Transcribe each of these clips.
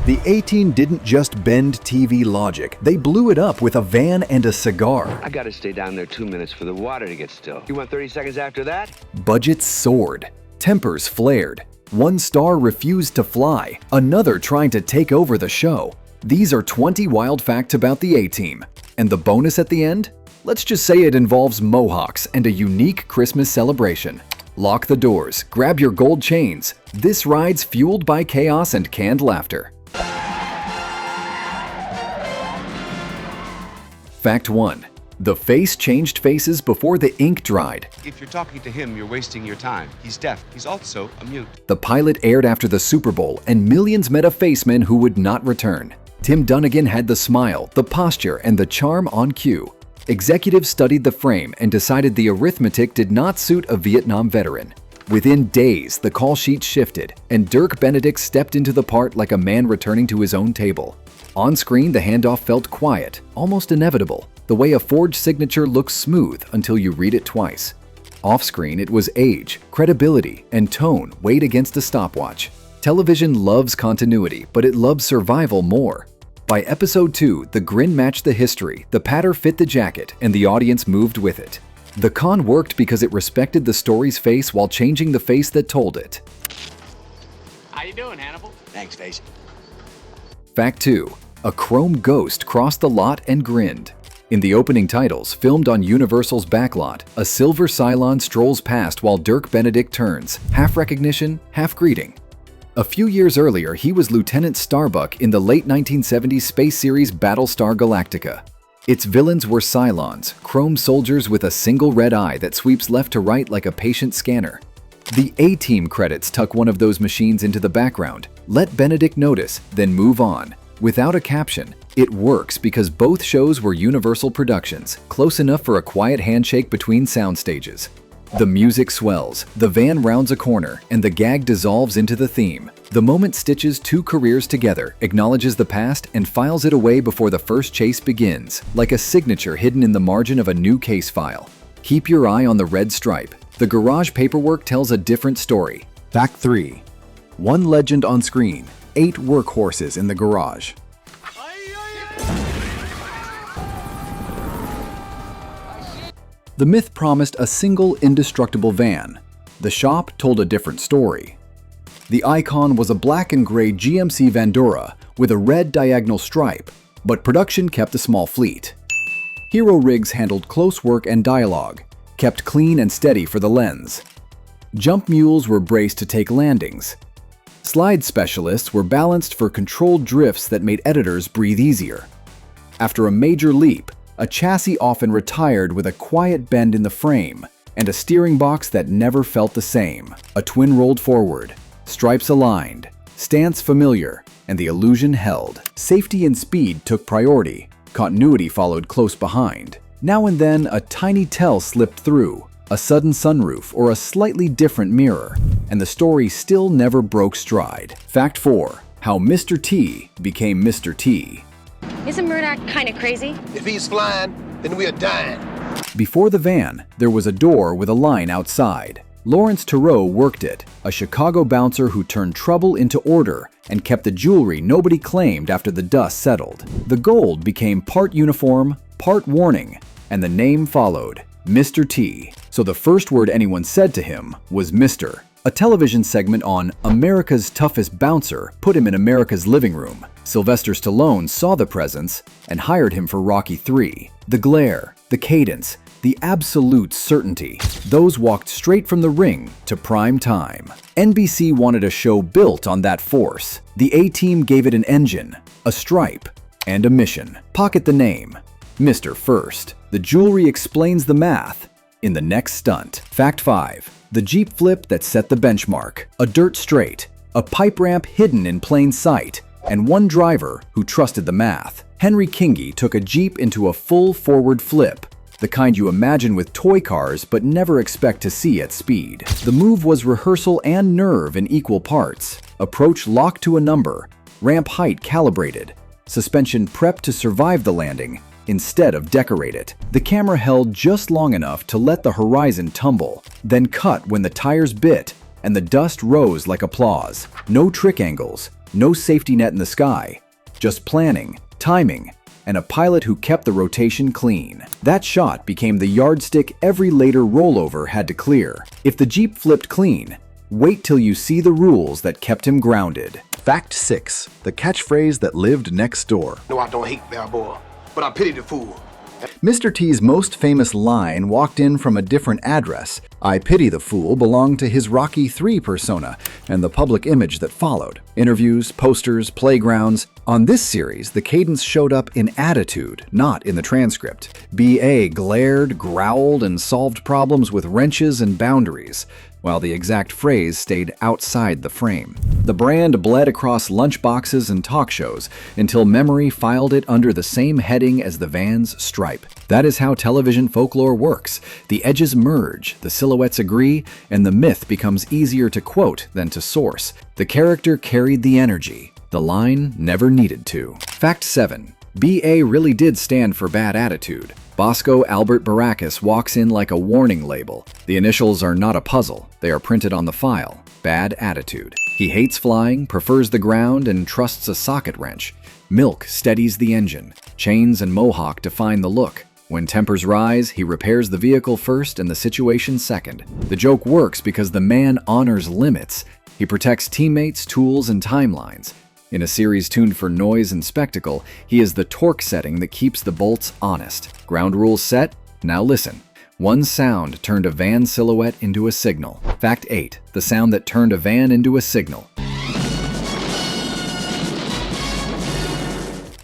The A-Team didn't just bend TV logic, they blew it up with a van and a cigar. I gotta stay down there 2 minutes for the water to get still. You want 30 seconds after that? Budgets soared, tempers flared. One star refused to fly, another trying to take over the show. These are 20 wild facts about the A-Team. And the bonus at the end? Let's just say it involves mohawks and a unique Christmas celebration. Lock the doors, grab your gold chains. This ride's fueled by chaos and canned laughter. Fact 1. The face changed faces before the ink dried. If you're talking to him, you're wasting your time. He's deaf. He's also a mute. The pilot aired after the Super Bowl, and millions met a faceman who would not return. Tim Dunnigan had the smile, the posture, and the charm on cue. Executives studied the frame and decided the arithmetic did not suit a Vietnam veteran. Within days, the call sheet shifted, and Dirk Benedict stepped into the part like a man returning to his own table. On screen, the handoff felt quiet, almost inevitable, the way a forged signature looks smooth until you read it twice. Off-screen, it was age, credibility, and tone weighed against a stopwatch. Television loves continuity, but it loves survival more. By episode 2, the grin matched the history, the patter fit the jacket, and the audience moved with it. The con worked because it respected the story's face while changing the face that told it. How you doing, Hannibal? Thanks, Face. Fact 2. A chrome ghost crossed the lot and grinned. In the opening titles, filmed on Universal's Backlot, a silver Cylon strolls past while Dirk Benedict turns, half recognition, half greeting. A few years earlier, he was Lieutenant Starbuck in the late 1970s space series Battlestar Galactica. Its villains were Cylons, chrome soldiers with a single red eye that sweeps left to right like a patient scanner. The A-Team credits tuck one of those machines into the background, let Benedict notice, then move on. Without a caption, it works because both shows were Universal productions, close enough for a quiet handshake between sound stages. The music swells, the van rounds a corner, and the gag dissolves into the theme. The moment stitches two careers together, acknowledges the past, and files it away before the first chase begins, like a signature hidden in the margin of a new case file. Keep your eye on the red stripe. The garage paperwork tells a different story. Fact 3. One legend on screen, 8 workhorses in the garage. The myth promised a single indestructible van. The shop told a different story. The icon was a black and gray GMC Vandura with a red diagonal stripe, but production kept a small fleet. Hero rigs handled close work and dialogue, kept clean and steady for the lens. Jump mules were braced to take landings. Slide specialists were balanced for controlled drifts that made editors breathe easier. After a major leap, a chassis often retired with a quiet bend in the frame and a steering box that never felt the same. A twin rolled forward, stripes aligned, stance familiar, and the illusion held. Safety and speed took priority. Continuity followed close behind. Now and then, a tiny tell slipped through, a sudden sunroof or a slightly different mirror, and the story still never broke stride. Fact 4. How Mr. T became Mr. T. Isn't Murdoch kind of crazy? If he's flying, then we are dying. Before the van, there was a door with a line outside. Lawrence Turow worked it, a Chicago bouncer who turned trouble into order and kept the jewelry nobody claimed after the dust settled. The gold became part uniform, part warning, and the name followed, Mr. T. So the first word anyone said to him was Mr. A television segment on America's Toughest Bouncer put him in America's living room. Sylvester Stallone saw the presence and hired him for Rocky III. The glare, the cadence, the absolute certainty, those walked straight from the ring to prime time. NBC wanted a show built on that force. The A-Team gave it an engine, a stripe, and a mission. Pocket the name, Mr. First. The jewelry explains the math in the next stunt. Fact 5. The Jeep flip that set the benchmark. A dirt straight, a pipe ramp hidden in plain sight, and one driver who trusted the math. Henry Kingi took a Jeep into a full forward flip, the kind you imagine with toy cars but never expect to see at speed. The move was rehearsal and nerve in equal parts. Approach locked to a number, ramp height calibrated, suspension prepped to survive the landing instead of decorate it. The camera held just long enough to let the horizon tumble, then cut when the tires bit and the dust rose like applause. No trick angles, No safety net in the sky, just planning, timing, and a pilot who kept the rotation clean. That shot became the yardstick every later rollover had to clear. If the Jeep flipped clean, wait till you see the rules that kept him grounded. Fact 6. The catchphrase that lived next door. No, I don't hate Balboa, but I pity the fool. Mr. T's most famous line walked in from a different address. I pity the fool belonged to his Rocky III persona and the public image that followed. Interviews, posters, playgrounds. On this series, the cadence showed up in attitude, not in the transcript. B.A. glared, growled, and solved problems with wrenches and boundaries, while the exact phrase stayed outside the frame. The brand bled across lunchboxes and talk shows until memory filed it under the same heading as the van's stripe. That is how television folklore works. The edges merge, the silhouettes agree, and the myth becomes easier to quote than to source. The character carried the energy. The line never needed to. Fact 7. B.A. really did stand for bad attitude. Bosco Albert Baracus walks in like a warning label. The initials are not a puzzle. They are printed on the file. Bad attitude. He hates flying, prefers the ground, and trusts a socket wrench. Milk steadies the engine. Chains and mohawk define the look. When tempers rise, he repairs the vehicle first and the situation second. The joke works because the man honors limits. He protects teammates, tools, and timelines. In a series tuned for noise and spectacle, he is the torque setting that keeps the bolts honest. Ground rules set? Now listen. One sound turned a van silhouette into a signal. Fact 8. The sound that turned a van into a signal.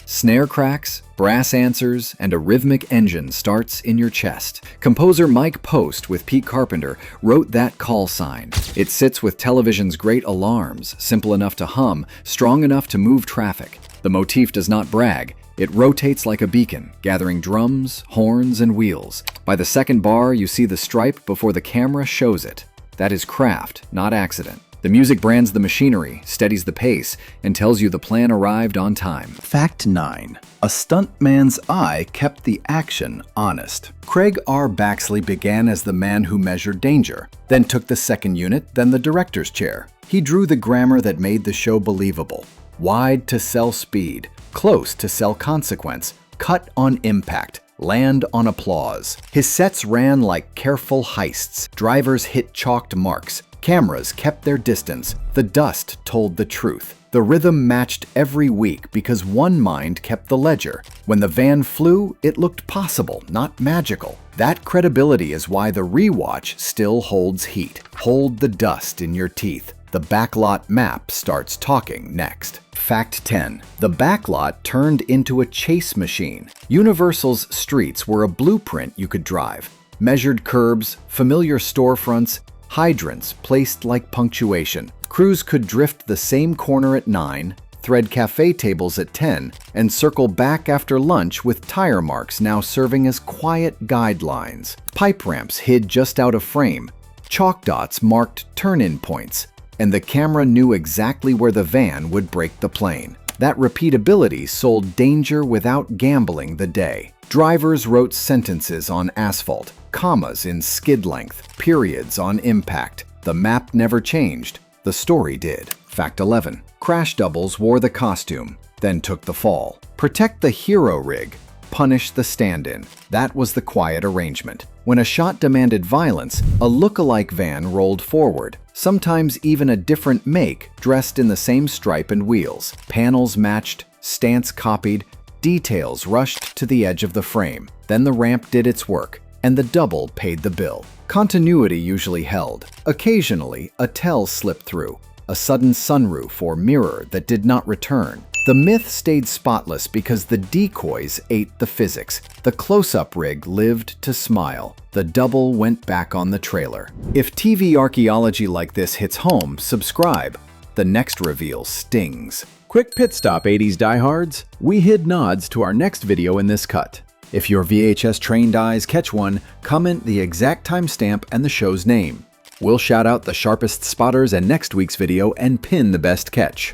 Snare cracks, brass answers, and a rhythmic engine starts in your chest. Composer Mike Post with Pete Carpenter wrote that call sign. It sits with television's great alarms, simple enough to hum, strong enough to move traffic. The motif does not brag. It rotates like a beacon, gathering drums, horns, and wheels. By the second bar, you see the stripe before the camera shows it. That is craft, not accident. The music brands the machinery, steadies the pace, and tells you the plan arrived on time. Fact 9. A stuntman's eye kept the action honest. Craig R. Baxley began as the man who measured danger, then took the second unit, then the director's chair. He drew the grammar that made the show believable. Wide to sell speed, close to sell consequence, cut on impact, land on applause. His sets ran like careful heists. Drivers hit chalked marks. Cameras kept their distance. The dust told the truth. The rhythm matched every week because one mind kept the ledger. When the van flew, it looked possible, not magical. That credibility is why the rewatch still holds heat. Hold the dust in your teeth. The Backlot map starts talking next. Fact 10. The Backlot turned into a chase machine. Universal's streets were a blueprint you could drive. Measured curbs, familiar storefronts, hydrants placed like punctuation. Crews could drift the same corner at 9, thread cafe tables at 10, and circle back after lunch with tire marks now serving as quiet guidelines. Pipe ramps hid just out of frame. Chalk dots marked turn-in points, and the camera knew exactly where the van would break the plane. That repeatability sold danger without gambling the day. Drivers wrote sentences on asphalt, commas in skid length, periods on impact. The map never changed. The story did. Fact 11. Crash doubles wore the costume, then took the fall. Protect the hero rig, punish the stand-in. That was the quiet arrangement. When a shot demanded violence, a look-alike van rolled forward, sometimes even a different make dressed in the same stripe and wheels. Panels matched, stance copied, details rushed to the edge of the frame. Then the ramp did its work, and the double paid the bill. Continuity usually held. Occasionally, a tell slipped through, a sudden sunroof or mirror that did not return. The myth stayed spotless because the decoys ate the physics. The close-up rig lived to smile. The double went back on the trailer. If TV archaeology like this hits home, subscribe. The next reveal stings. Quick pit stop, 80s diehards. We hid nods to our next video in this cut. If your VHS trained eyes catch one, comment the exact timestamp and the show's name. We'll shout out the sharpest spotters in next week's video and pin the best catch.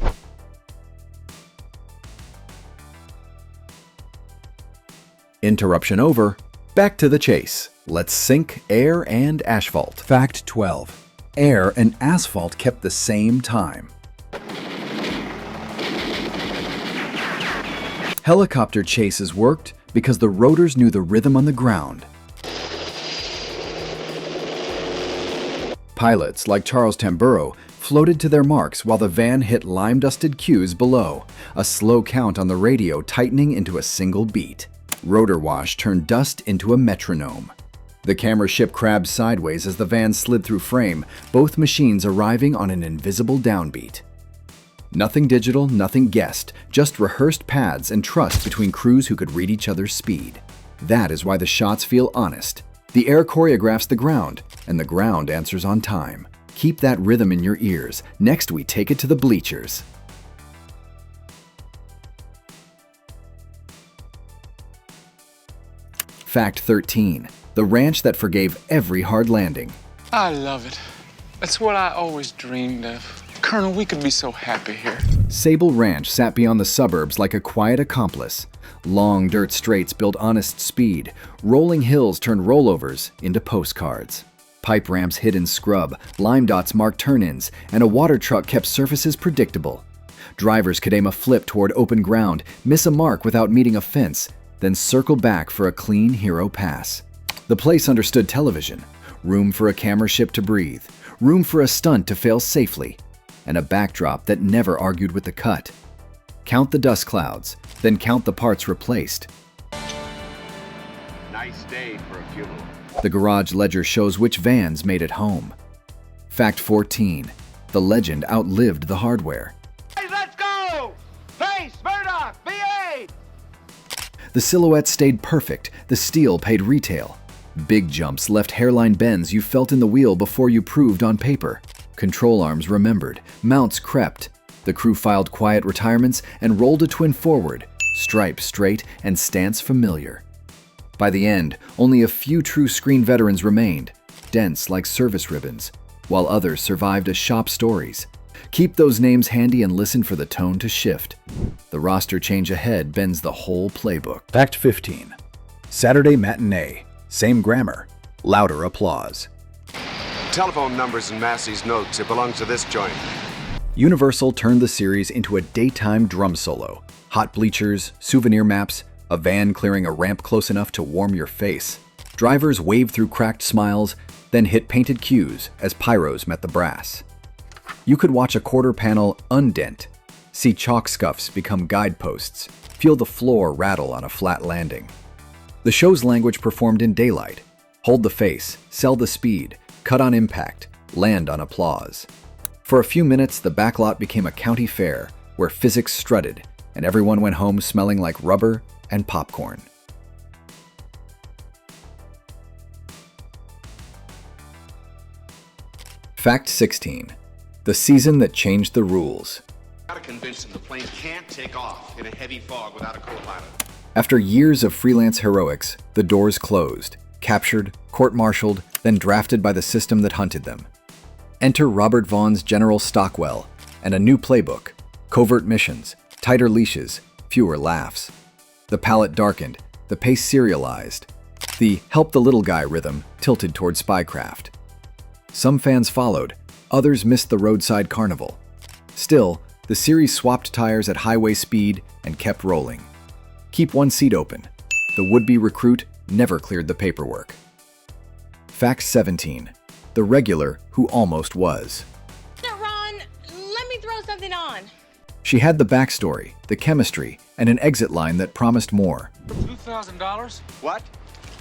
Interruption over. Back to the chase. Let's sync air and asphalt. Fact 12. Air and asphalt kept the same time. Helicopter chases worked because the rotors knew the rhythm on the ground. Pilots, like Charles Tamburo, floated to their marks while the van hit lime-dusted cues below, a slow count on the radio tightening into a single beat. Rotor wash turned dust into a metronome. The camera ship crabbed sideways as the van slid through frame, both machines arriving on an invisible downbeat. Nothing digital, nothing guessed, just rehearsed paths and trust between crews who could read each other's speed. That is why the shots feel honest. The air choreographs the ground, and the ground answers on time. Keep that rhythm in your ears. Next, we take it to the bleachers. Fact 13. The ranch that forgave every hard landing. I love it. That's what I always dreamed of. Colonel, we could be so happy here. Sable Ranch sat beyond the suburbs like a quiet accomplice. Long dirt straights built honest speed. Rolling hills turned rollovers into postcards. Pipe ramps hid in scrub, lime dots marked turn-ins, and a water truck kept surfaces predictable. Drivers could aim a flip toward open ground, miss a mark without meeting a fence, then circle back for a clean hero pass. The place understood television. Room for a camera ship to breathe. Room for a stunt to fail safely. And a backdrop that never argued with the cut. Count the dust clouds, then count the parts replaced. Nice day for a funeral. The garage ledger shows which vans made it home. Fact 14. The legend outlived the hardware. Hey, let's go! Face, Murdoch, BA! The silhouette stayed perfect, the steel paid retail. Big jumps left hairline bends you felt in the wheel before you proved on paper. Control arms remembered, mounts crept. The crew filed quiet retirements and rolled a twin forward, stripe straight and stance familiar. By the end, only a few true screen veterans remained, dense like service ribbons, while others survived as shop stories. Keep those names handy and listen for the tone to shift. The roster change ahead bends the whole playbook. Fact 15. Saturday matinee. Same grammar. Louder applause. Telephone numbers in Massey's notes. It belongs to this joint. Universal turned the series into a daytime drum solo. Hot bleachers, souvenir maps, a van clearing a ramp close enough to warm your face. Drivers waved through cracked smiles, then hit painted cues as pyros met the brass. You could watch a quarter panel undent, see chalk scuffs become guideposts, feel the floor rattle on a flat landing. The show's language performed in daylight. Hold the face, sell the speed, cut on impact, land on applause. For a few minutes, the Backlot became a county fair where physics strutted and everyone went home smelling like rubber and popcorn. Fact 16. The season that changed the rules. Gotta convince him the plane can't take off in a heavy fog without a co-pilot. After years of freelance heroics, the doors closed, captured, court-martialed, then drafted by the system that hunted them. Enter Robert Vaughn's General Stockwell and a new playbook, covert missions, tighter leashes, fewer laughs. The palette darkened, the pace serialized. The help the little guy rhythm tilted toward spycraft. Some fans followed, others missed the roadside carnival. Still, the series swapped tires at highway speed and kept rolling. Keep one seat open. The would-be recruit never cleared the paperwork. Fact 17. The regular who almost was. Ron, let me throw something on. She had the backstory, the chemistry, and an exit line that promised more. $2,000? What?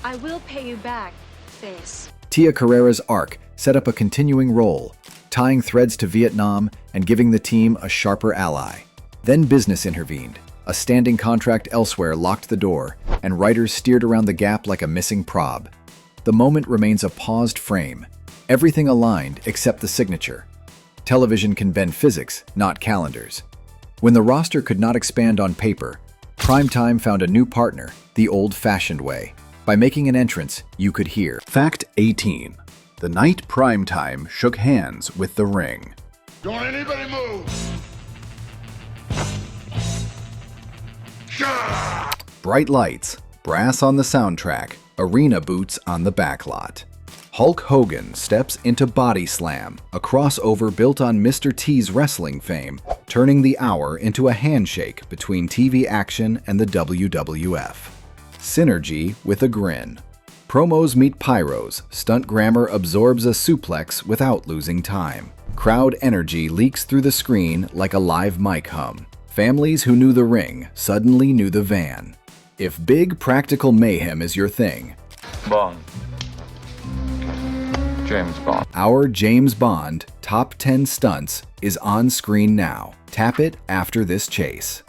I will pay you back, Face. Tia Carrera's arc set up a continuing role, tying threads to Vietnam and giving the team a sharper ally. Then business intervened. A standing contract elsewhere locked the door, and writers steered around the gap like a missing prob. The moment remains a paused frame. Everything aligned except the signature. Television can bend physics, not calendars. When the roster could not expand on paper, Primetime found a new partner, the old-fashioned way. By making an entrance, you could hear. Fact 18. The night Primetime shook hands with the Ring. Don't anybody move! Bright lights, brass on the soundtrack, arena boots on the backlot. Hulk Hogan steps into Body Slam, a crossover built on Mr. T's wrestling fame, turning the hour into a handshake between TV action and the WWF. Synergy with a grin. Promos meet pyros, stunt grammar absorbs a suplex without losing time. Crowd energy leaks through the screen like a live mic hum. Families who knew the ring suddenly knew the van. If big practical mayhem is your thing, Bond. James Bond. our James Bond Top 10 Stunts is on screen now. Tap it after this chase.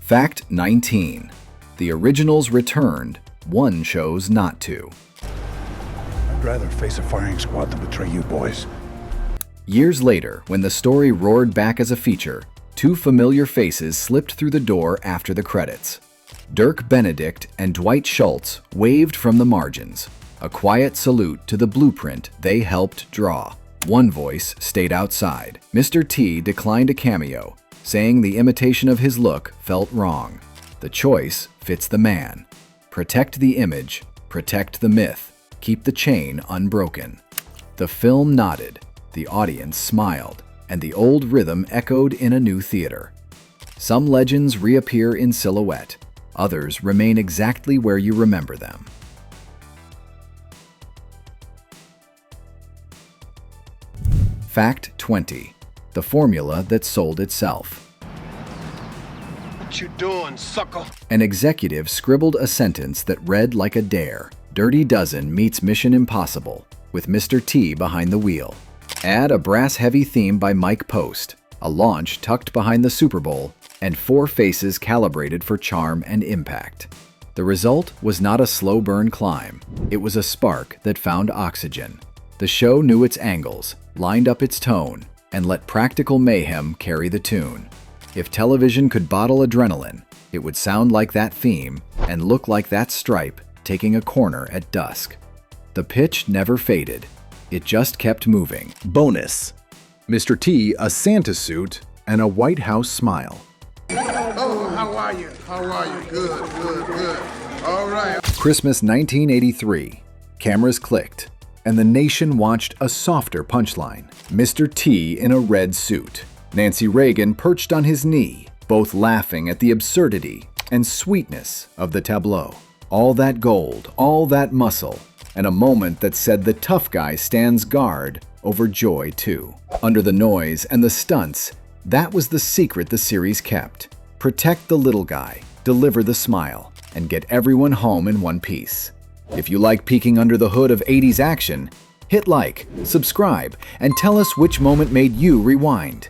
Fact 19. The originals returned, one chose not to. I'd rather face a firing squad than betray you boys. Years later, when the story roared back as a feature, two familiar faces slipped through the door after the credits. Dirk Benedict and Dwight Schultz waved from the margins, a quiet salute to the blueprint they helped draw. One voice stayed outside. Mr. T declined a cameo, saying the imitation of his look felt wrong. The choice fits the man. Protect the image, protect the myth, keep the chain unbroken. The film nodded, the audience smiled, and the old rhythm echoed in a new theater. Some legends reappear in silhouette, others remain exactly where you remember them. Fact 20. The formula that sold itself. What you doing, sucker? An executive scribbled a sentence that read like a dare. Dirty Dozen meets Mission Impossible, with Mr. T behind the wheel. Add a brass-heavy theme by Mike Post, a launch tucked behind the Super Bowl, and four faces calibrated for charm and impact. The result was not a slow burn climb. It was a spark that found oxygen. The show knew its angles, lined up its tone, and let practical mayhem carry the tune. If television could bottle adrenaline, it would sound like that theme and look like that stripe taking a corner at dusk. The pitch never faded. It just kept moving. Bonus. Mr. T, a Santa suit, and a White House smile. Oh, how are you? How are you? Good, good, good. All right. Christmas 1983. Cameras clicked, and the nation watched a softer punchline. Mr. T in a red suit. Nancy Reagan perched on his knee, both laughing at the absurdity and sweetness of the tableau. All that gold, all that muscle, and a moment that said the tough guy stands guard over joy too. Under the noise and the stunts, that was the secret the series kept. Protect the little guy, deliver the smile, and get everyone home in one piece. If you like peeking under the hood of 80s action, hit like, subscribe, and tell us which moment made you rewind.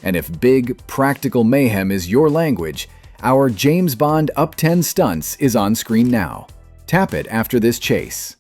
And if big, practical mayhem is your language, our James Bond Up 10 Stunts is on screen now. Tap it after this chase.